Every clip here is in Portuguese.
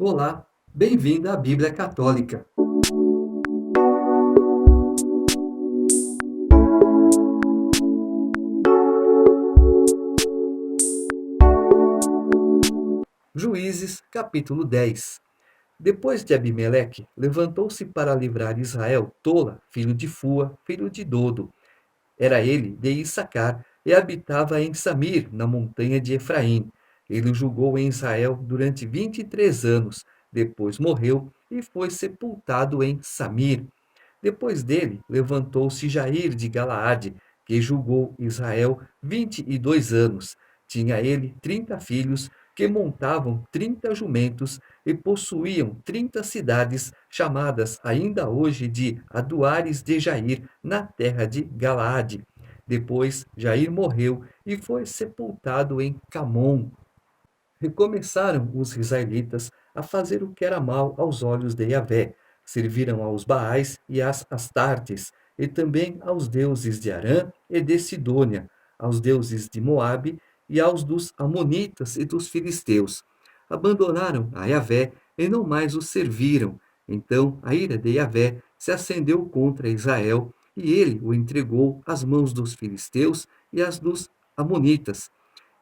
Olá, bem-vindo à Bíblia Católica. Juízes, capítulo 10. Depois de Abimeleque, levantou-se para livrar Israel Tola, filho de Fua, filho de Dodo. Era ele de Issacar e habitava em Samir, na montanha de Efraim. Ele julgou em Israel durante 23 anos. Depois morreu e foi sepultado em Samir. Depois dele, levantou-se Jair de Galaade, que julgou Israel 22 anos. Tinha ele 30 filhos, que montavam 30 jumentos e possuíam 30 cidades, chamadas ainda hoje de Aduares de Jair, na terra de Galaade. Depois, Jair morreu e foi sepultado em Camon. Recomeçaram os israelitas a fazer o que era mal aos olhos de Yahvé. Serviram aos Baais e às Astartes, e também aos deuses de Arã e de Sidônia, aos deuses de Moabe e aos dos Amonitas e dos Filisteus. Abandonaram a Yahvé e não mais o serviram. Então a ira de Yahvé se acendeu contra Israel, e ele o entregou às mãos dos filisteus e às dos Amonitas.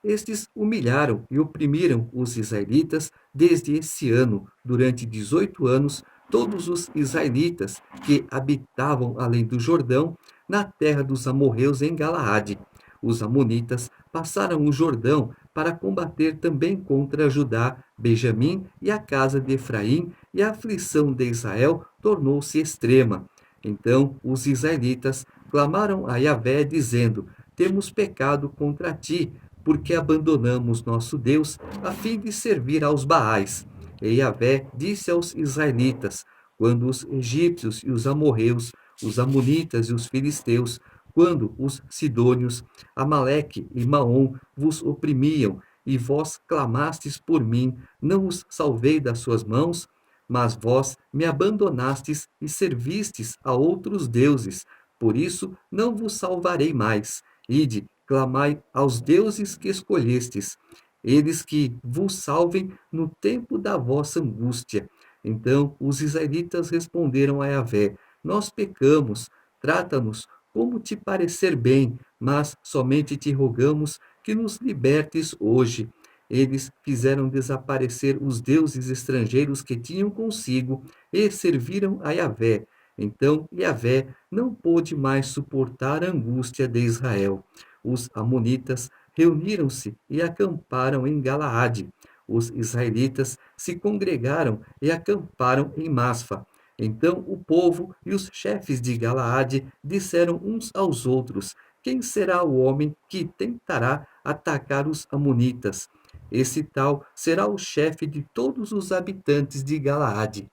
Estes humilharam e oprimiram os israelitas desde esse ano. Durante 18 anos, todos os israelitas que habitavam além do Jordão, na terra dos amorreus em Galaade. Os amonitas passaram o Jordão para combater também contra Judá, Benjamim e a casa de Efraim, e a aflição de Israel tornou-se extrema. Então os israelitas clamaram a Yahvé, dizendo: Temos pecado contra ti, porque abandonamos nosso Deus a fim de servir aos Baais. E Yahvé disse aos israelitas: quando os egípcios e os amorreus, os amonitas e os filisteus, quando os sidônios, Amaleque e Maom vos oprimiam, e vós clamastes por mim, não os salvei das suas mãos? Mas vós me abandonastes e servistes a outros deuses, por isso não vos salvarei mais. Ide, clamai aos deuses que escolhestes, eles que vos salvem no tempo da vossa angústia. Então os israelitas responderam a Yahvé: Nós pecamos, trata-nos como te parecer bem, mas somente te rogamos que nos libertes hoje. Eles fizeram desaparecer os deuses estrangeiros que tinham consigo e serviram a Yahvé. Então Yahvé não pôde mais suportar a angústia de Israel. Os amonitas reuniram-se e acamparam em Galaade. Os israelitas se congregaram e acamparam em Masfa. Então o povo e os chefes de Galaade disseram uns aos outros: Quem será o homem que tentará atacar os amonitas? Esse tal será o chefe de todos os habitantes de Galaade.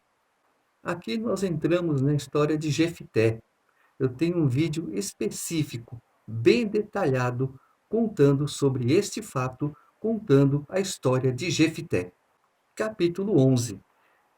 Aqui nós entramos na história de Jefité. Eu tenho um vídeo específico, bem detalhado, contando sobre este fato, contando a história de Jefité. Capítulo 11.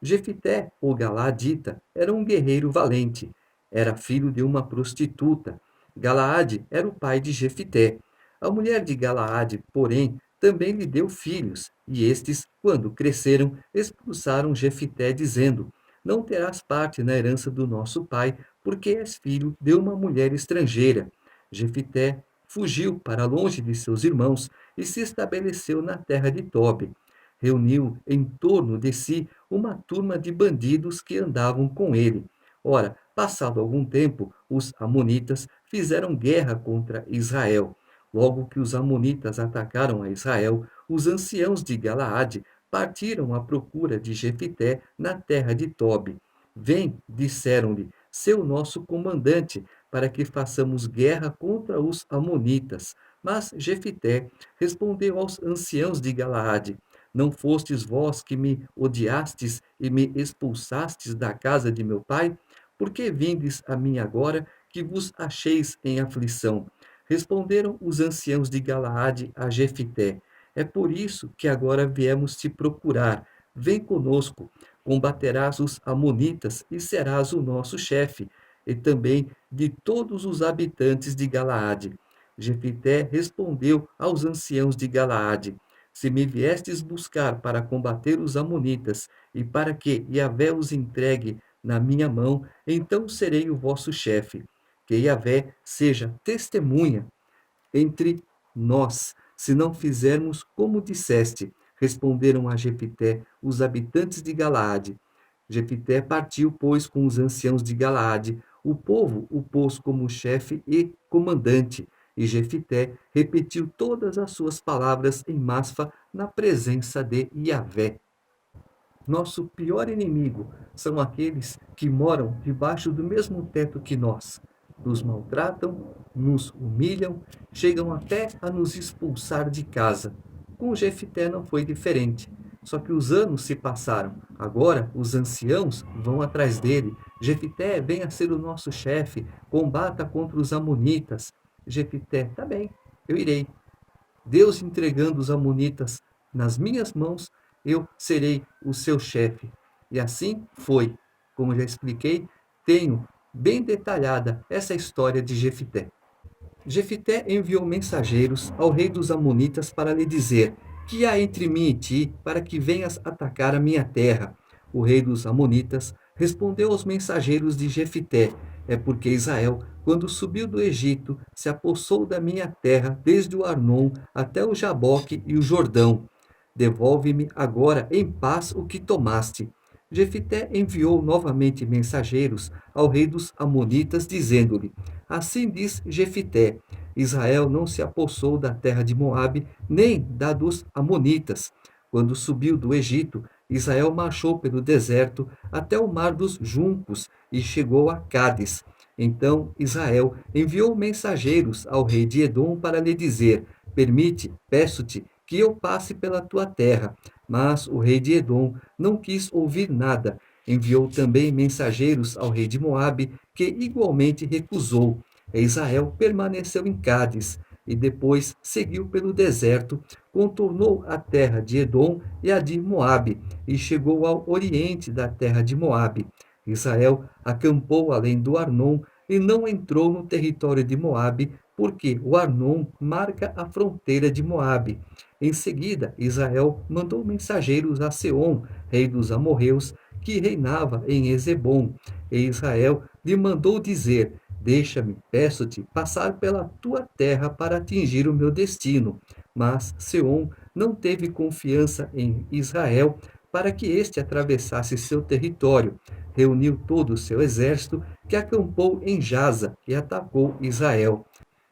Jefité, o Galaadita, era um guerreiro valente. Era filho de uma prostituta. Galaade era o pai de Jefité. A mulher de Galaade, porém, também lhe deu filhos, e estes, quando cresceram, expulsaram Jefité, dizendo: Não terás parte na herança do nosso pai, porque és filho de uma mulher estrangeira. Jefité fugiu para longe de seus irmãos e se estabeleceu na terra de Tobi. Reuniu em torno de si uma turma de bandidos que andavam com ele. Ora, passado algum tempo, os amonitas fizeram guerra contra Israel. Logo que os amonitas atacaram a Israel, os anciãos de Galaade partiram à procura de Jefité na terra de Tobi. Vem, disseram-lhe, seu nosso comandante, para que façamos guerra contra os amonitas. Mas Jefité respondeu aos anciãos de Galaade: Não fostes vós que me odiastes e me expulsastes da casa de meu pai? Por que vindes a mim agora, que vos acheis em aflição? Responderam os anciãos de Galaade a Jefité: É por isso que agora viemos te procurar. Vem conosco, combaterás os amonitas e serás o nosso chefe, e também de todos os habitantes de Galaade. Jefité respondeu aos anciãos de Galaade: Se me viestes buscar para combater os amonitas, e para que Yahvé os entregue na minha mão, então serei o vosso chefe. Que Yahvé seja testemunha entre nós, se não fizermos como disseste. Responderam a Jefité os habitantes de Galaade. Jefité partiu, pois, com os anciãos de Galaade. O povo o pôs como chefe e comandante. E Jefité repetiu todas as suas palavras em Masfa, na presença de Yahvé. Nosso pior inimigo são aqueles que moram debaixo do mesmo teto que nós. Nos maltratam, nos humilham, chegam até a nos expulsar de casa. Com Jefité não foi diferente. Só que os anos se passaram. Agora os anciãos vão atrás dele. Jefité, venha ser o nosso chefe. Combata contra os amonitas. Jefité, tá bem, eu irei. Deus entregando os amonitas nas minhas mãos, eu serei o seu chefe. E assim foi. Como já expliquei, tenho bem detalhada essa história de Jefité. Jefité enviou mensageiros ao rei dos amonitas para lhe dizer: que há entre mim e ti, para que venhas atacar a minha terra? O rei dos amonitas respondeu aos mensageiros de Jefité: é porque Israel, quando subiu do Egito, se apossou da minha terra, desde o Arnon até o Jaboque e o Jordão. Devolve-me agora em paz o que tomaste. Jefité enviou novamente mensageiros ao rei dos amonitas, dizendo-lhe: assim diz Jefité: Israel não se apossou da terra de Moabe, nem da dos amonitas. Quando subiu do Egito, Israel marchou pelo deserto até o mar dos juncos e chegou a Cádiz. Então Israel enviou mensageiros ao rei de Edom para lhe dizer: permite, peço-te, que eu passe pela tua terra. Mas o rei de Edom não quis ouvir nada. Enviou também mensageiros ao rei de Moabe, que igualmente recusou. E Israel permaneceu em Cádiz, e depois seguiu pelo deserto, contornou a terra de Edom e a de Moabe, e chegou ao oriente da terra de Moabe. Israel acampou além do Arnon e não entrou no território de Moabe, porque o Arnon marca a fronteira de Moabe. Em seguida, Israel mandou mensageiros a Seom, rei dos amorreus, que reinava em Ezebom. E Israel lhe mandou dizer: deixa-me, peço-te, passar pela tua terra para atingir o meu destino. Mas Seom não teve confiança em Israel para que este atravessasse seu território. Reuniu todo o seu exército, que acampou em Jaza e atacou Israel.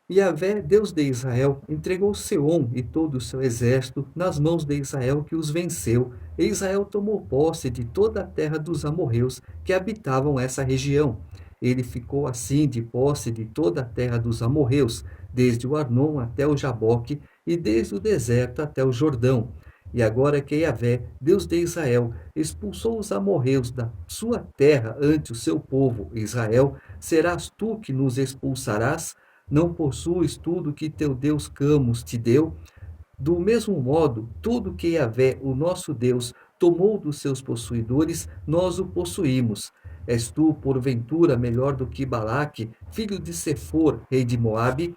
Yahvé, Deus de Israel, entregou Seom e todo o seu exército nas mãos de Israel, que os venceu. E Israel tomou posse de toda a terra dos amorreus que habitavam essa região. Ele ficou assim de posse de toda a terra dos amorreus, desde o Arnon até o Jaboque e desde o deserto até o Jordão. E agora que Yahvé, Deus de Israel, expulsou os amorreus da sua terra ante o seu povo Israel, serás tu que nos expulsarás? Não possuis tudo que teu Deus Camus te deu? Do mesmo modo, tudo que Yahvé, o nosso Deus, tomou dos seus possuidores, nós o possuímos. És tu, porventura, melhor do que Balaque, filho de Sefor, rei de Moabe?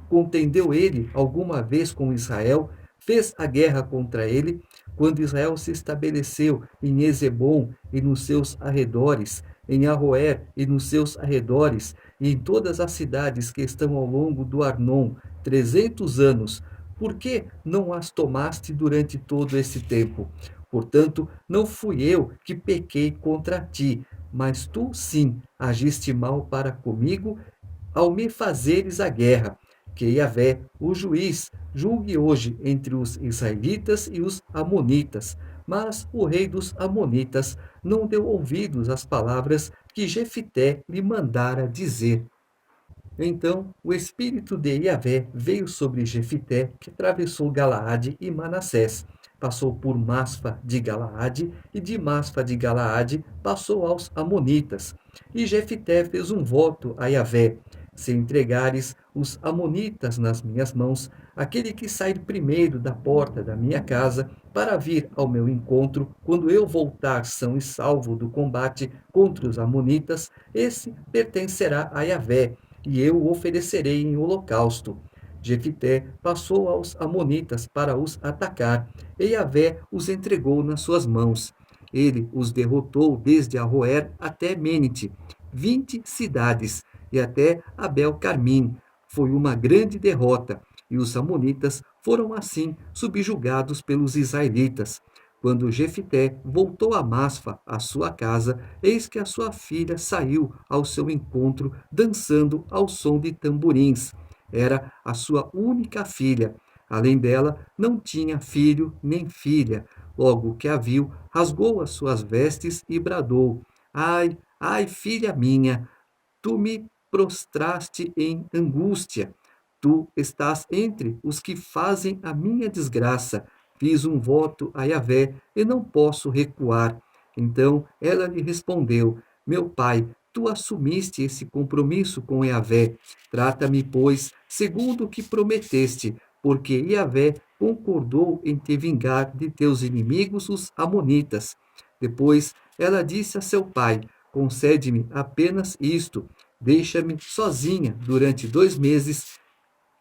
Contendeu ele alguma vez com Israel? Fez a guerra contra ele? Quando Israel se estabeleceu em Ezebom e nos seus arredores, em Arroer e nos seus arredores, e em todas as cidades que estão ao longo do Arnon, 300 anos, por que não as tomaste durante todo esse tempo? Portanto, não fui eu que pequei contra ti, mas tu sim agiste mal para comigo ao me fazeres a guerra. Que Yahvé, o juiz, julgue hoje entre os israelitas e os amonitas. Mas o rei dos amonitas não deu ouvidos às palavras que Jefité lhe mandara dizer. Então o espírito de Yahvé veio sobre Jefité, que atravessou Galaade e Manassés. Passou por Masfa de Galaade, e de Masfa de Galaade passou aos Amonitas. E Jefité fez um voto a Yahvé: se entregares os Amonitas nas minhas mãos, aquele que sair primeiro da porta da minha casa para vir ao meu encontro, quando eu voltar são e salvo do combate contra os Amonitas, esse pertencerá a Yahvé, e eu o oferecerei em holocausto. Jefité passou aos amonitas para os atacar, e Yahvé os entregou nas suas mãos. Ele os derrotou desde Aroer até Menite, 20 cidades, e até Abel-Carmim. Foi uma grande derrota, e os amonitas foram assim subjugados pelos israelitas. Quando Jefité voltou a Masfa, à sua casa, eis que a sua filha saiu ao seu encontro, dançando ao som de tamborins. Era a sua única filha. Além dela, não tinha filho nem filha. Logo que a viu, rasgou as suas vestes e bradou: Ai, ai, filha minha, tu me prostraste em angústia. Tu estás entre os que fazem a minha desgraça. Fiz um voto a Yahvé e não posso recuar. Então ela lhe respondeu: Meu pai, tu assumiste esse compromisso com Yahvé. Trata-me, pois, segundo o que prometeste, porque Yahvé concordou em te vingar de teus inimigos, os amonitas. Depois ela disse a seu pai: Concede-me apenas isto, deixa-me sozinha durante 2 meses.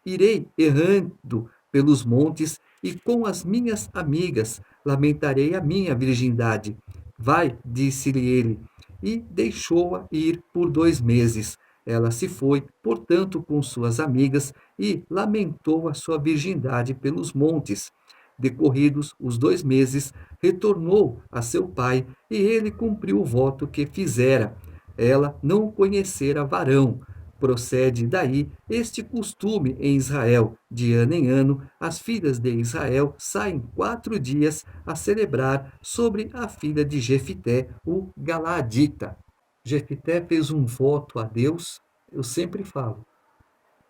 Irei errando pelos montes e com as minhas amigas lamentarei a minha virgindade. Vai, disse-lhe ele, e deixou-a ir por 2 meses. Ela se foi, portanto, com suas amigas e lamentou a sua virgindade pelos montes. Decorridos os 2 meses, retornou a seu pai e ele cumpriu o voto que fizera. Ela não conhecera varão. Procede daí este costume em Israel. De ano em ano, as filhas de Israel saem 4 dias a celebrar sobre a filha de Jefité, o Galaadita. Jefité fez um voto a Deus. Eu sempre falo,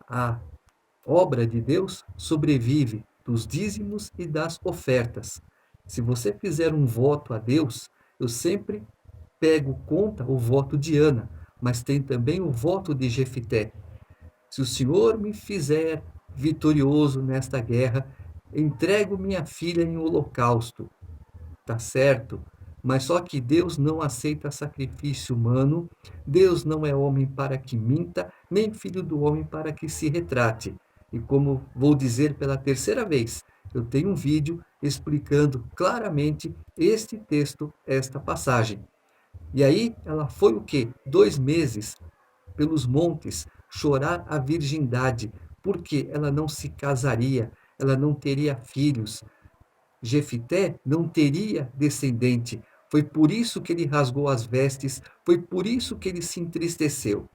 a obra de Deus sobrevive dos dízimos e das ofertas. Se você fizer um voto a Deus, eu sempre pego conta o voto de Ana, mas tem também o voto de Jefité. Se o Senhor me fizer vitorioso nesta guerra, entrego minha filha em holocausto. Tá certo? Mas só que Deus não aceita sacrifício humano, Deus não é homem para que minta, nem filho do homem para que se retrate. E como vou dizer pela terceira vez, eu tenho um vídeo explicando claramente este texto, esta passagem. E aí ela foi o quê? 2 meses pelos montes chorar a virgindade, porque ela não se casaria, ela não teria filhos. Jefité não teria descendente. Foi por isso que ele rasgou as vestes, foi por isso que ele se entristeceu.